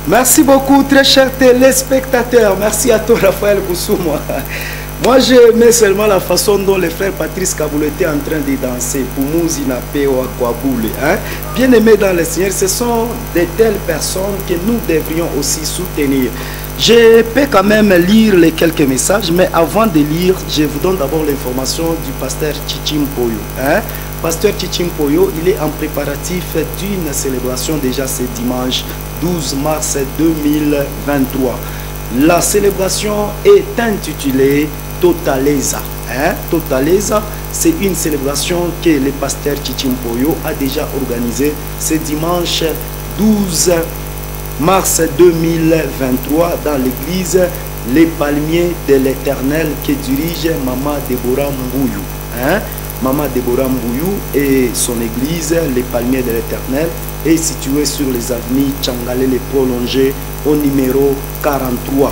Merci beaucoup, très chers téléspectateurs. Merci à toi, Raphaël Koussouma. Moi, j'aimais seulement la façon dont le frère Patrice Kaboul était en train de danser pour Mouzinape ou Akwaboule. Bien aimés dans le Seigneur, ce sont de telles personnes que nous devrions aussi soutenir. Je peux quand même lire les quelques messages, mais avant de lire, je vous donne d'abord l'information du pasteur Chichim Poyo. Pasteur Chichim Poyo, il est en préparatif d'une célébration déjà ce dimanche 12 mars 2023. La célébration est intitulée Totaleza. Totaleza, c'est une célébration que le pasteur Chichim Poyo a déjà organisée ce dimanche 12 mars 2023 dans l'église Les Palmiers de l'Éternel que dirige Maman Déborah Mbouyou. Maman Déborah Mbouyou et son église Les Palmiers de l'Éternel est située sur les avenues Tchangalé les prolongés au numéro 43.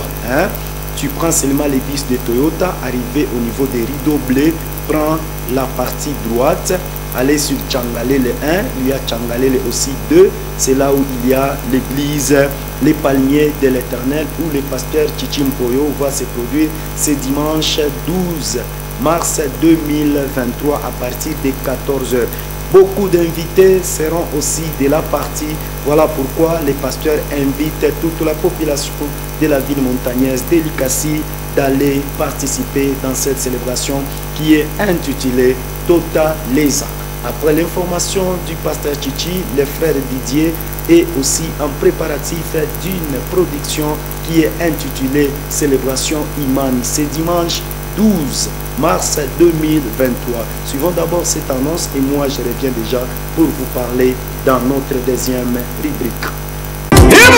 Tu prends seulement les bus de Toyota, arrivé au niveau des rideaux bleus, prends la partie droite, allez sur Tchangalé le 1, il y a Tchangalé le aussi 2, c'est là où il y a l'église Les Palmiers de l'Éternel où le pasteur Chichim Poyo va se produire ce dimanche 12 mars 2023 à partir de 14h. Beaucoup d'invités seront aussi de la partie. Voilà pourquoi les pasteurs invitent toute la population de la ville montagnaise d'Elikassi d'aller participer dans cette célébration qui est intitulée Totaleza. Après l'information du pasteur Chichi, le frère Didier est aussi en préparatif d'une production qui est intitulée Célébration Imani. C'est dimanche 12 mars 2023. Suivons d'abord cette annonce et moi je reviens déjà pour vous parler dans notre deuxième rubrique. Les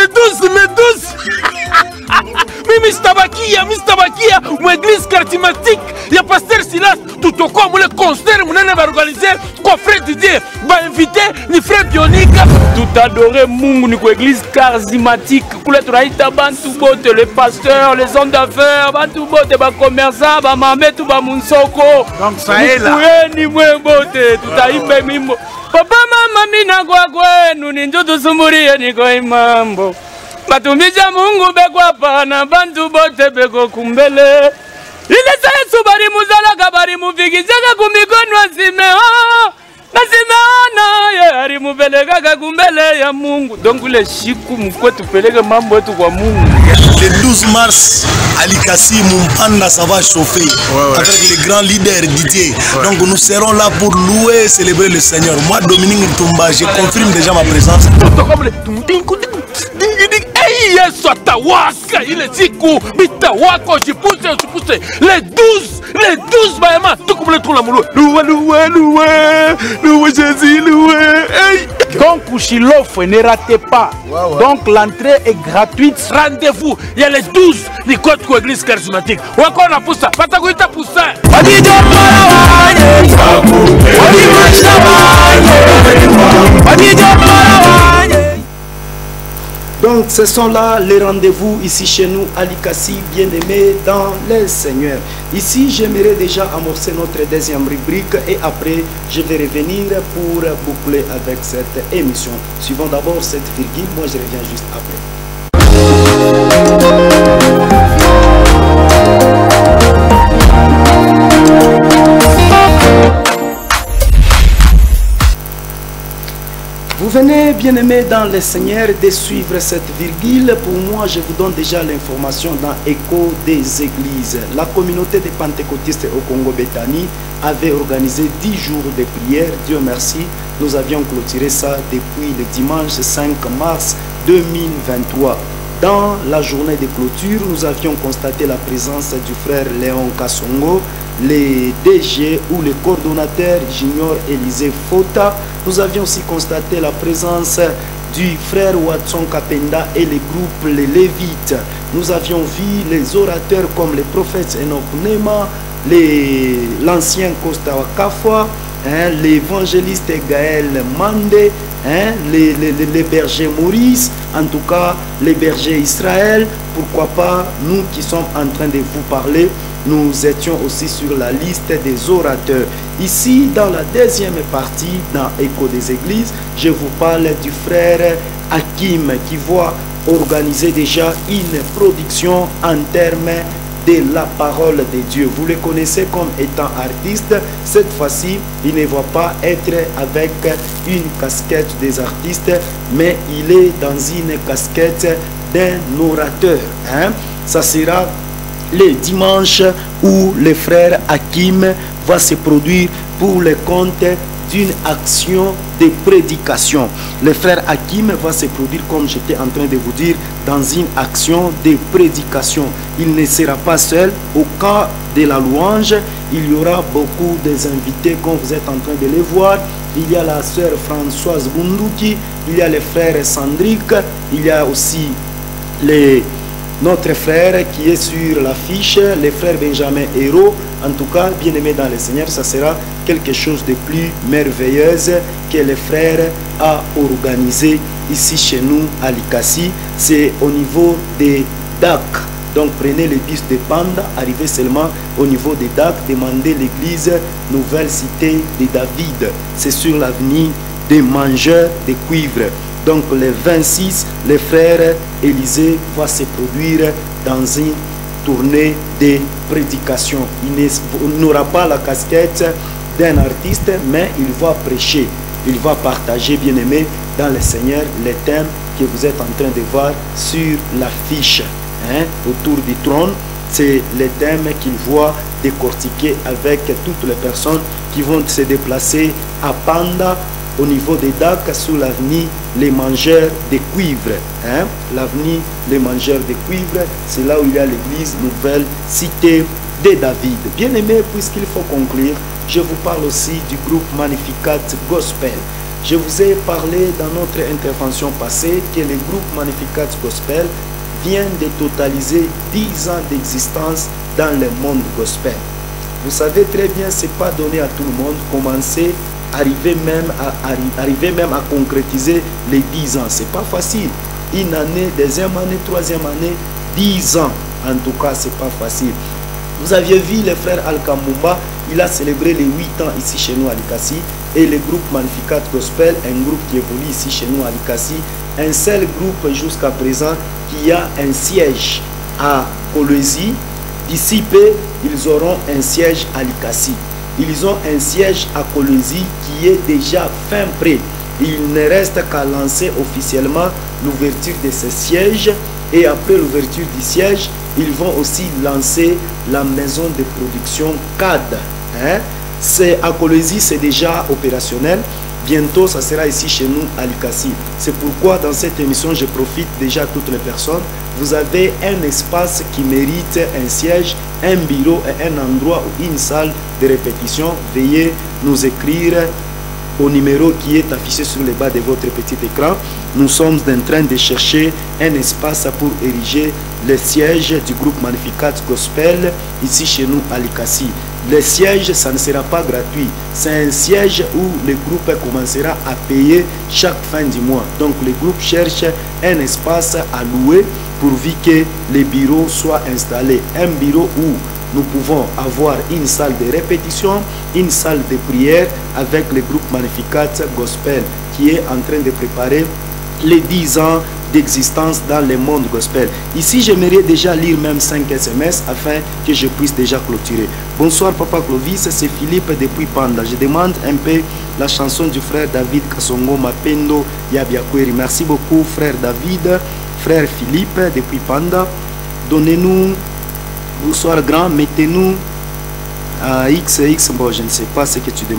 douze Mr. Bakia, ou église charismatique, il y a pasteur Silas, tout au quoi, le concert, on va organiser, quoi, frère Didier, va inviter, ni frère Bionique, tout adoré, Mungu, ni église charismatique, pour les traïta, bantu bote, les pasteurs, les hommes d'affaires, bantu bote, les commerçants, les mamés, tout le monde soko. Donc ça est là. Ni moins bote, tout a eu mimo. Papa, maman, mina, guagoué, nous n'y sommes pas ni quoi, mambo. Batumisha Mungu bekwapa na bantu bote beko kumbele. Ile Yesu bari muzala kabari mufikizaka kumikono Simeon. Na Simeon ye ari mupeleka kumbele ya Mungu. Donc le shiku mkwetu peleke mambo yetu kwa Mungu. Le 12 mars, Alikassi Mumpanda, ça va chauffer avec les grands leaders Didier. Donc nous serons là pour louer et célébrer le Seigneur. Moi, Dominique Ntumba, je confirme déjà ma présence. Yesu atawaka ile siku bitawaka ujipuse les 12 baema tukumule tula mulu loué Jésus loué. Donc Shiloh ne ratez pas. Donc l'entrée est gratuite. Rendez-vous, il y a les 12 du code de l'église charismatique. Ou encore la poussa, patagoïta poussa. Donc ce sont là les rendez-vous ici chez nous à Likassi, bien-aimés dans le Seigneur. Ici j'aimerais déjà amorcer notre deuxième rubrique et après je vais revenir pour boucler avec cette émission. Suivons d'abord cette virgule, moi je reviens juste après. Vous venez, bien-aimés dans le Seigneur, de suivre cette virgule. Pour moi, je vous donne déjà l'information dans Écho des Églises. La communauté des pentecôtistes au Congo-Béthanie avait organisé 10 jours de prière. Dieu merci, nous avions clôturé ça depuis le dimanche 5 mars 2023. Dans la journée de clôture, nous avions constaté la présence du frère Léon Kassongo, les DG ou le coordonnateur Junior Élisée Fota. Nous avions aussi constaté la présence du frère Watson Kapenda et les groupes les Lévites. Nous avions vu les orateurs comme les prophètes Enoch Nema, l'ancien Costa Wakafwa, hein, l'évangéliste Gaël Mandé, hein, les bergers Maurice, en tout cas les bergers Israël, pourquoi pas nous qui sommes en train de vous parler, nous étions aussi sur la liste des orateurs. Ici, dans la deuxième partie, dans Écho des Églises, je vous parle du frère Hakim qui va organiser déjà une production en termes de la parole de Dieu. Vous le connaissez comme étant artiste. Cette fois-ci, il ne va pas être avec une casquette des artistes, mais il est dans une casquette d'un orateur. Hein? Ça sera le dimanche où le frère Hakim va se produire pour le compte d'une action de prédication. Le frère Hakim va se produire, comme j'étais en train de vous dire, dans une action de prédication. Il ne sera pas seul. Au cas de la louange, il y aura beaucoup d'invités, comme vous êtes en train de les voir. Il y a la sœur Françoise Bunduki, il y a le frère Sandrick, il y a aussi notre frère qui est sur l'affiche, le frère Benjamin Hérault. En tout cas, bien aimé dans le Seigneur, ça sera quelque chose de plus merveilleux que le frère a organisé ici chez nous à Likasi. C'est au niveau des DAC. Donc prenez le bus de Panda, arrivez seulement au niveau des DAC, demandez l'église Nouvelle Cité de David. C'est sur l'avenue des Mangeurs de Cuivre. Donc le 26, le frère Élisée va se produire dans une tournée de prédication. Il n'aura pas la casquette d'un artiste, mais il va prêcher. Il va partager, bien aimé, dans le Seigneur, les thèmes que vous êtes en train de voir sur l'affiche. Hein, autour du trône, c'est les thèmes qu'il va décortiquer avec toutes les personnes qui vont se déplacer à Panda, au niveau des DAC, sous l'avenue Les Mangeurs de Cuivre. Hein? L'avenue Les Mangeurs de Cuivre, c'est là où il y a l'église Nouvelle Cité de David. Bien aimé, puisqu'il faut conclure, je vous parle aussi du groupe Magnificat Gospel. Je vous ai parlé dans notre intervention passée que le groupe Magnificat Gospel vient de totaliser 10 ans d'existence dans le monde gospel. Vous savez très bien, ce n'est pas donné à tout le monde. Arriver même à concrétiser les 10 ans. Ce n'est pas facile. Une année, deuxième année, troisième année, 10 ans. En tout cas, ce n'est pas facile. Vous aviez vu le frère Al-Kamumba, il a célébré les 8 ans ici chez nous à Likasi. Et le groupe Magnificat Gospel, un groupe qui évolue ici chez nous à Likasi. Un seul groupe jusqu'à présent qui a un siège à Kolwezi. D'ici peu, ils auront un siège à Likasi. Ils ont un siège à Kolwezi qui est déjà fin prêt. Il ne reste qu'à lancer officiellement l'ouverture de ce siège. Et après l'ouverture du siège, ils vont aussi lancer la maison de production CAD. Hein? À Kolwezi, c'est déjà opérationnel. Bientôt, ça sera ici chez nous à Likasi. C'est pourquoi dans cette émission, je profite déjà à toutes les personnes. Vous avez un espace qui mérite un siège, un bureau et un endroit ou une salle de répétition. Veuillez nous écrire au numéro qui est affiché sur le bas de votre petit écran. Nous sommes en train de chercher un espace pour ériger le siège du groupe Magnificat Gospel ici chez nous à Likasi. Le siège, ça ne sera pas gratuit. C'est un siège où le groupe commencera à payer chaque fin du mois. Donc le groupe cherche un espace à louer pourvu que les bureaux soient installés. Un bureau où nous pouvons avoir une salle de répétition, une salle de prière avec le groupe Magnificat Gospel qui est en train de préparer les 10 ans d'existence dans le monde gospel. Ici, j'aimerais déjà lire même 5 SMS afin que je puisse déjà clôturer. Bonsoir Papa Clovis, c'est Philippe depuis Panda. Je demande un peu la chanson du frère David Kasongo Mapendo Yabiakweri. Merci beaucoup frère David, frère Philippe depuis Panda. Donnez-nous, bonsoir grand, mettez-nous à XX, bon je ne sais pas ce que tu demandes.